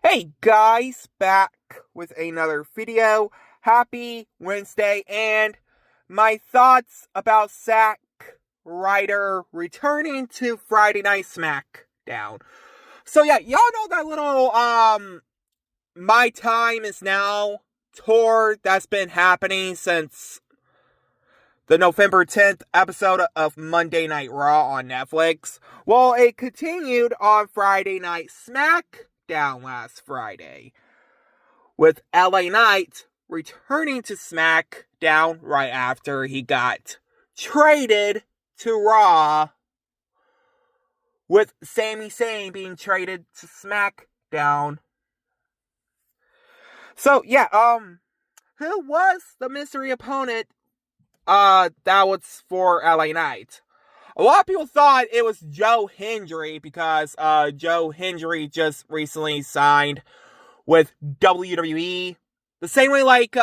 Hey guys, back with another video. Happy Wednesday, and my thoughts about Zack, Ryder returning to Friday Night Smackdown. So yeah, y'all know that little My Time Is Now tour that's been happening since the November 10th episode of Monday Night Raw on Netflix. Well, it continued on Friday Night Smackdown last Friday, with LA Knight returning to SmackDown right after he got traded to Raw, with Sami Zayn being traded to SmackDown. So yeah, who was the mystery opponent that was for LA Knight? A lot of people thought it was Joe Hendry because Joe Hendry just recently signed with WWE. The same way like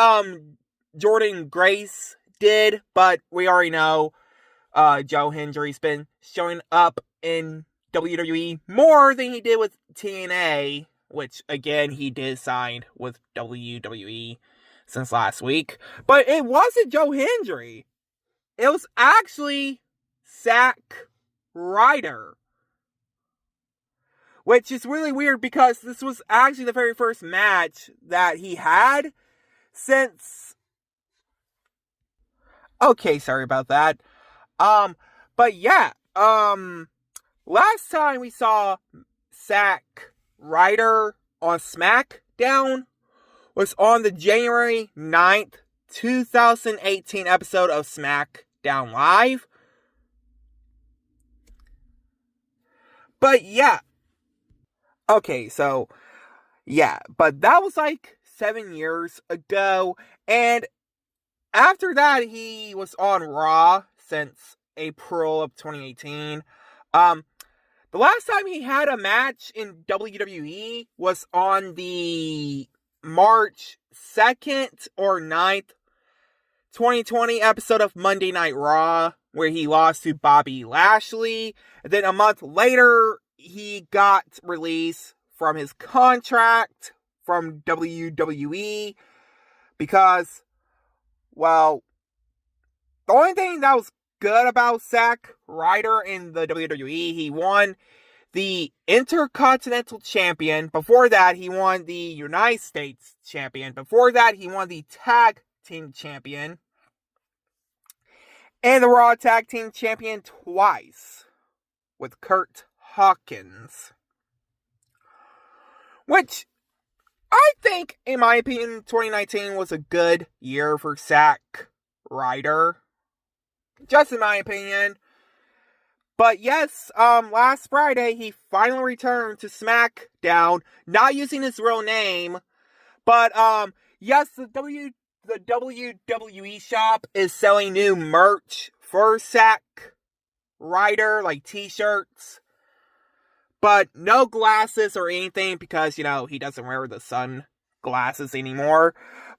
Jordan Grace did, but we already know Joe Hendry's been showing up in WWE more than he did with TNA, which again he did sign with WWE since last week. But it wasn't Joe Hendry. It was actually Zack Ryder. Which is really weird because this was actually the very first match that he had since... Okay, sorry about that. But yeah, last time we saw Zack Ryder on SmackDown was on the January 9th, 2018 episode of SmackDown Live. But yeah. Okay, so yeah, but that was like 7 years ago, and after that he was on Raw since April of 2018. The last time he had a match in WWE was on the March 2nd or 9th, 2020 episode of Monday Night Raw, where he lost to Bobby Lashley. And then a month later, he got released from his contract from WWE because, well, the only thing that was good about Zack Ryder in the WWE, he won the Intercontinental Champion. Before that, he won the United States Champion. Before that, he won the Tag Team Champion and the Raw Tag Team Champion twice with Kurt Hawkins. Which, I think, in my opinion, 2019 was a good year for Zack Ryder. Just in my opinion. But yes, last Friday, he finally returned to SmackDown, not using his real name. But, yes, the WWE shop is selling new merch for Zack Ryder, like t-shirts. But no glasses or anything because, you know, he doesn't wear the sunglasses anymore.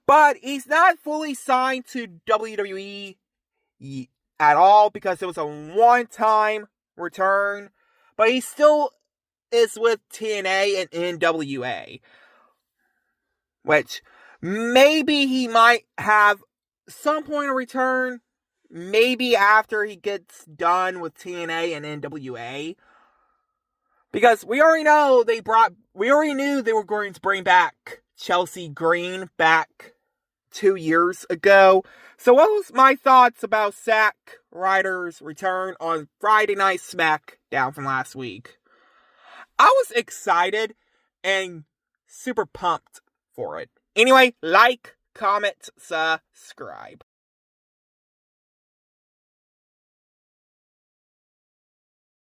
But he's not fully signed to WWE at all because it was a one-time return. But he still is with TNA and NWA. Which, maybe he might have some point of return. Maybe after he gets done with TNA and NWA. Because we already knew they were going to bring back Chelsea Green back 2 years ago. So what was my thoughts about Zack Ryder's return on Friday Night SmackDown from last week? I was excited and super pumped for it. Anyway, like, comment, subscribe.